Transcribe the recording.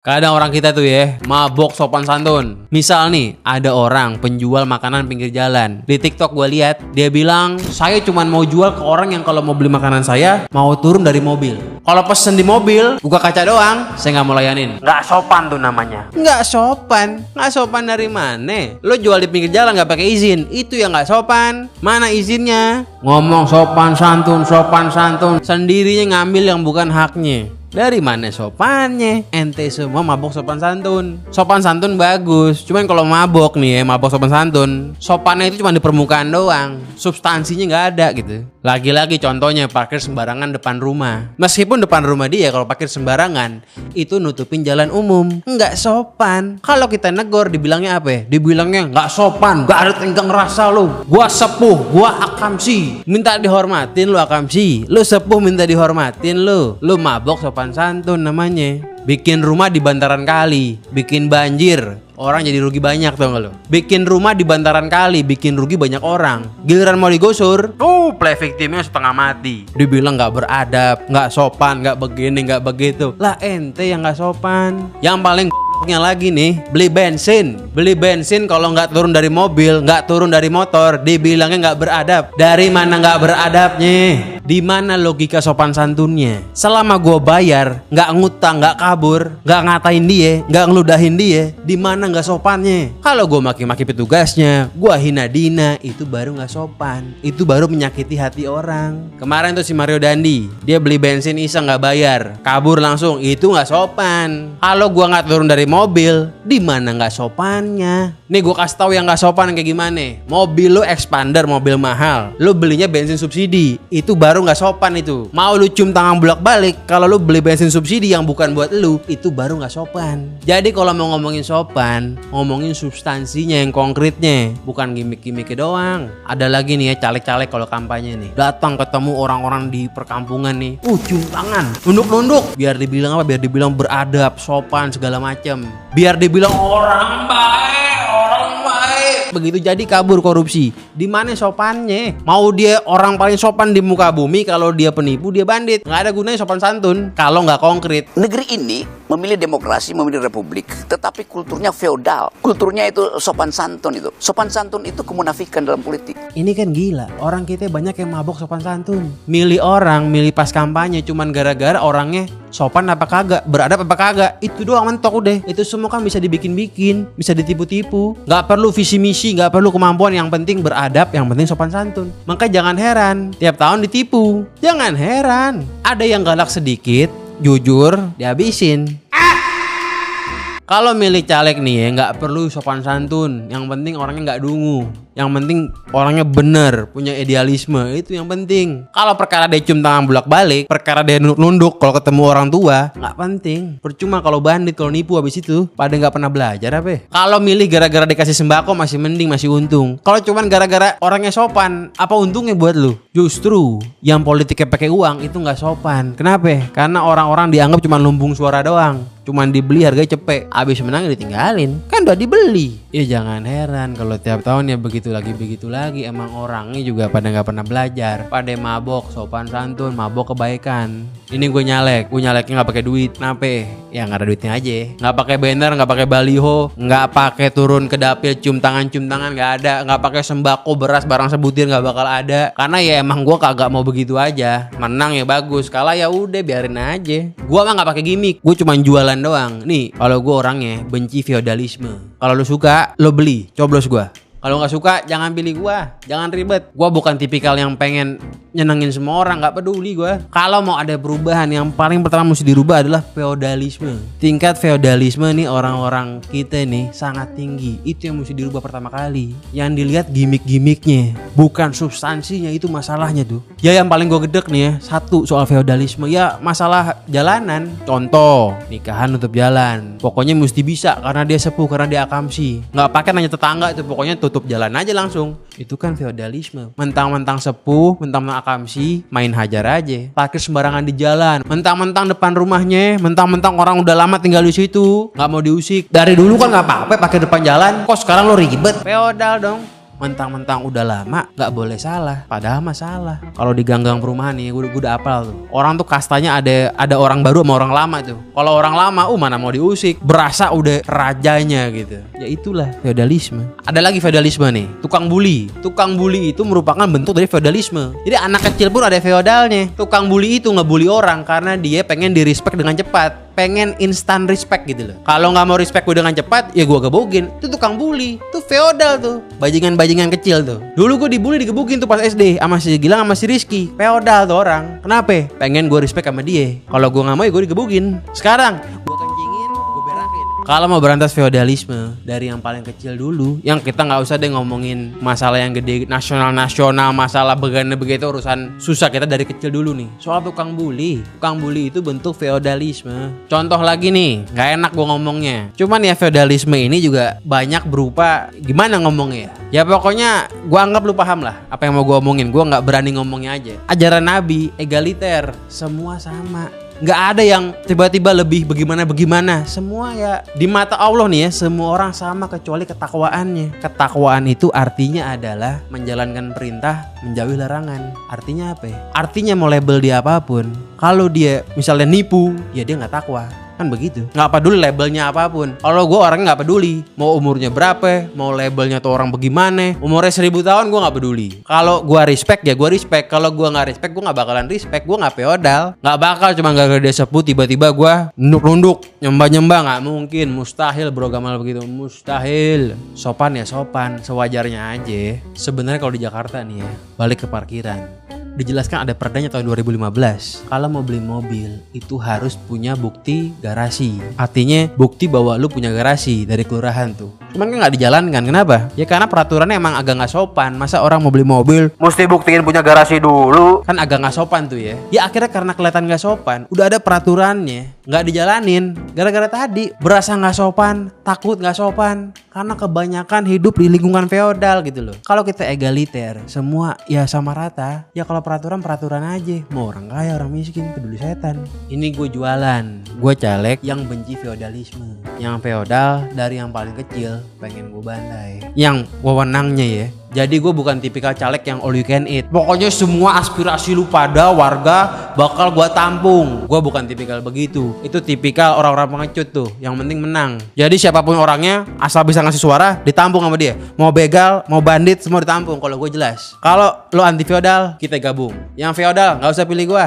Kadang orang kita tuh ya, mabok sopan santun. Misal nih, ada orang penjual makanan pinggir jalan. Di TikTok gue lihat, dia bilang, saya cuma mau jual ke orang yang kalau mau beli makanan saya, mau turun dari mobil. Kalau pesen di mobil, buka kaca doang, saya nggak mau layanin. Nggak sopan tuh namanya. Nggak sopan? Nggak sopan dari mana? Lo jual di pinggir jalan nggak pakai izin, itu yang nggak sopan. Mana izinnya? Ngomong sopan santun, sendirinya ngambil yang bukan haknya. Dari mana sopannya? Ente semua mabok sopan santun. Sopan santun bagus, cuman kalau mabok nih ya, mabok sopan santun, sopannya itu cuma di permukaan doang, substansinya nggak ada gitu. Lagi-lagi contohnya parkir sembarangan depan rumah. Meskipun depan rumah dia kalau parkir sembarangan, itu nutupin jalan umum, nggak sopan. Kalau kita negor dibilangnya apa ya? Dibilangnya nggak sopan, nggak ada tenggang rasa lu. Gua sepuh, gua akamsi, minta dihormatin lu akamsi. Lu sepuh minta dihormatin lu. Lu mabok sopan santun namanya. Bikin rumah di bantaran kali, bikin banjir, orang jadi rugi banyak, tau gak lo? Bikin rumah di bantaran kali, bikin rugi banyak orang. Giliran mau digusur, play victimnya setengah mati. Dibilang gak beradab, gak sopan, gak begini, gak begitu. Lah ente yang gak sopan. Yang paling lagi nih, beli bensin kalau nggak turun dari mobil, nggak turun dari motor, dibilangnya nggak beradab. Dari mana nggak beradabnya? Di mana logika sopan santunnya? Selama gue bayar, nggak ngutang, nggak kabur, nggak ngatain dia, nggak ngeludahin dia, di mana nggak sopannya? Kalau gue maki-maki petugasnya, gue hina dina, itu baru nggak sopan. Itu baru menyakiti hati orang. Kemarin tuh si Mario Dandi, dia beli bensin iseng nggak bayar, kabur langsung, itu nggak sopan. Kalau gue nggak turun dari mobil, di mana nggak sopannya? Nih gue kasih tahu yang nggak sopan kayak gimana. Mobil lu expander, mobil mahal, lu belinya bensin subsidi, itu baru nggak sopan itu. Mau lu cium tangan bolak-balik, kalau lu beli bensin subsidi yang bukan buat lu, itu baru nggak sopan. Jadi kalau mau ngomongin sopan, ngomongin substansinya yang konkretnya, bukan gimmick-gimmicknya doang. Ada lagi nih ya caleg-caleg kalau kampanye nih, datang ketemu orang-orang di perkampungan nih, cium tangan, nunduk-nunduk, biar dibilang apa? Biar dibilang beradab, sopan segala macam. Biar dibilang orang baik. Begitu jadi kabur korupsi. Di mana sopannya? Mau dia orang paling sopan di muka bumi, kalau dia penipu, dia bandit. Nggak ada gunanya sopan santun kalau nggak konkret. Negeri ini memilih demokrasi, memilih republik, tetapi kulturnya feodal. Kulturnya itu sopan santun itu. Sopan santun itu kemunafikan dalam politik. Ini kan gila. Orang kita banyak yang mabok sopan santun. Milih orang, milih pas kampanye cuman gara-gara orangnya sopan apa kagak, beradab apa kagak. Itu doang mentok udah. Itu semua kan bisa dibikin-bikin, bisa ditipu-tipu. Nggak perlu visi misi, nggak perlu kemampuan, yang penting beradab, yang penting sopan santun. Makanya jangan heran tiap tahun ditipu. Jangan heran ada yang galak sedikit, jujur dihabisin. Kalau milih caleg nih ya, nggak perlu sopan santun. Yang penting orangnya nggak dungu. Yang penting orangnya bener, punya idealisme. Itu yang penting. Kalau perkara dia cium tangan bolak-balik, perkara dia nunduk-nunduk kalau ketemu orang tua, nggak penting. Percuma kalau bandit, kalau nipu habis itu pada nggak pernah belajar apa ya? Kalau milih gara-gara dikasih sembako masih mending, masih untung. Kalau cuman gara-gara orangnya sopan, apa untungnya buat lu? Justru yang politiknya pakai uang itu nggak sopan. Kenapa? Karena orang-orang dianggap cuma lumbung suara doang. Cuman dibeli harganya cepet, abis menang ditinggalin, kan udah dibeli. Ya jangan heran kalau tiap tahun ya begitu lagi. Emang orangnya juga pada nggak pernah belajar, pada mabok sopan santun, mabok kebaikan. Ini gue nyaleknya nggak pakai duit. Kenapa? Ya nggak ada duitnya aja. Nggak pakai banner, nggak pakai baliho, nggak pakai turun ke dapil cium tangan nggak ada. Nggak pakai sembako, beras, barang sebutir nggak bakal ada. Karena ya emang gue kagak mau begitu aja. Menang ya bagus, kalah ya udah biarin aja. Gue mah nggak pakai gimmick, gue cuma jualan doang. Nih, kalau gue orangnya benci feodalisme. Kalau lu suka, lu beli, coblos gue. Kalau nggak suka, jangan pilih gua, jangan ribet. Gua bukan tipikal yang pengen nyenengin semua orang, nggak peduli gua. Kalau mau ada perubahan, yang paling pertama mesti dirubah adalah feodalisme. Tingkat feodalisme nih orang-orang kita nih sangat tinggi. Itu yang mesti dirubah pertama kali. Yang dilihat gimmick-gimmicknya, bukan substansinya, itu masalahnya tuh. Ya yang paling gua gedek nih ya, satu soal feodalisme, ya masalah jalanan. Contoh, nikahan nutup jalan. Pokoknya mesti bisa karena dia sepuh, karena dia akamsi. Nggak pakai nanya tetangga itu, pokoknya tutup jalan aja langsung. Itu kan feodalisme. Mentang-mentang sepuh, mentang-mentang akamsi, main hajar aja. Parkir sembarangan di jalan. Mentang-mentang depan rumahnya, mentang-mentang orang udah lama tinggal di situ, nggak mau diusik. Dari dulu kan nggak apa-apa pakai depan jalan. Kok sekarang lo ribet? Feodal dong. Mentang-mentang udah lama nggak boleh salah, padahal masalah. Kalau di gang-gang perumahan nih, gue udah apal tuh. Orang tuh kastanya ada orang baru sama orang lama tuh. Kalau orang lama, mana mau diusik, berasa udah rajanya gitu. Ya itulah feodalisme. Ada lagi feodalisme nih, tukang bully. Tukang bully itu merupakan bentuk dari feodalisme. Jadi anak kecil pun ada feodalnya. Tukang bully itu ngebully orang karena dia pengen di respect dengan cepat, pengen instant respect gitu loh. Kalau nggak mau respect gue dengan cepat, ya gue gebugin. Itu tukang bully, itu feodal tuh, bajingan-bajingan kecil tuh. Dulu gue dibully digebugin tuh pas SD sama si Gilang sama si Rizky. Feodal tuh orang. Kenapa? Pengen gue respect sama dia. Kalau gue nggak mau ya gue digebugin. Sekarang gue kencingin, gue berakin. Kalau mau berantas feodalisme dari yang paling kecil dulu, yang kita nggak usah deh ngomongin masalah yang gede nasional, masalah begitu urusan susah, kita dari kecil dulu nih. Soal tukang bully itu bentuk feodalisme. Contoh lagi nih, nggak enak gue ngomongnya. Cuman ya feodalisme ini juga banyak berupa gimana ngomongnya. Ya pokoknya gue anggap lu paham lah apa yang mau gue omongin. Gue nggak berani ngomongnya aja. Ajaran Nabi egaliter, semua sama. Nggak ada yang tiba-tiba lebih bagaimana. Semua ya di mata Allah nih ya, semua orang sama kecuali ketakwaannya. Ketakwaan itu artinya adalah menjalankan perintah, menjauhi larangan. Artinya apa ya? Artinya mau label dia apapun, kalau dia misalnya nipu, ya dia nggak takwa. Kan begitu, nggak peduli labelnya apapun. Kalau gue orangnya nggak peduli mau umurnya berapa, mau labelnya tuh orang bagaimana, umurnya 1000 tahun gue nggak peduli. Kalau gue respect ya gue respect, kalau gue nggak respect gue nggak bakalan respect. Gue nggak feodal, nggak bakal cuma gara-gara dia sepuh tiba-tiba gue nunduk nyembah, nggak mungkin, mustahil bro, gamal begitu, mustahil. Sopan ya sopan, sewajarnya aja. Sebenarnya kalau di Jakarta nih ya, balik ke parkiran, dijelaskan ada perdanya tahun 2015. Kalau mau beli mobil itu harus punya bukti garasi. Artinya bukti bahwa lu punya garasi dari kelurahan tuh. Cuman kan nggak dijalankan. Kenapa? Ya karena peraturannya emang agak nggak sopan. Masa orang mau beli mobil mesti buktiin punya garasi dulu? Kan agak nggak sopan tuh ya. Ya akhirnya karena kelihatan nggak sopan, udah ada peraturannya, nggak dijalanin. Gara-gara tadi berasa nggak sopan, takut nggak sopan. Karena kebanyakan hidup di lingkungan feodal gitu loh. Kalau kita egaliter, semua ya sama rata. Ya kalau peraturan aja. Mau orang kaya, orang miskin, peduli setan. Ini gue jualan. Gue caleg yang benci feodalisme. Yang feodal dari yang paling kecil pengen gue bandai. Yang wewenangnya ya. Jadi gue bukan tipikal caleg yang all you can eat. Pokoknya semua aspirasi lu pada warga bakal gue tampung. Gue bukan tipikal begitu. Itu tipikal orang-orang pengecut tuh, yang penting menang. Jadi siapapun orangnya, asal bisa ngasih suara, ditampung sama dia. Mau begal, mau bandit, semua ditampung. Kalau gue jelas. Kalau lu anti feodal, kita gabung. Yang feodal nggak usah pilih gue.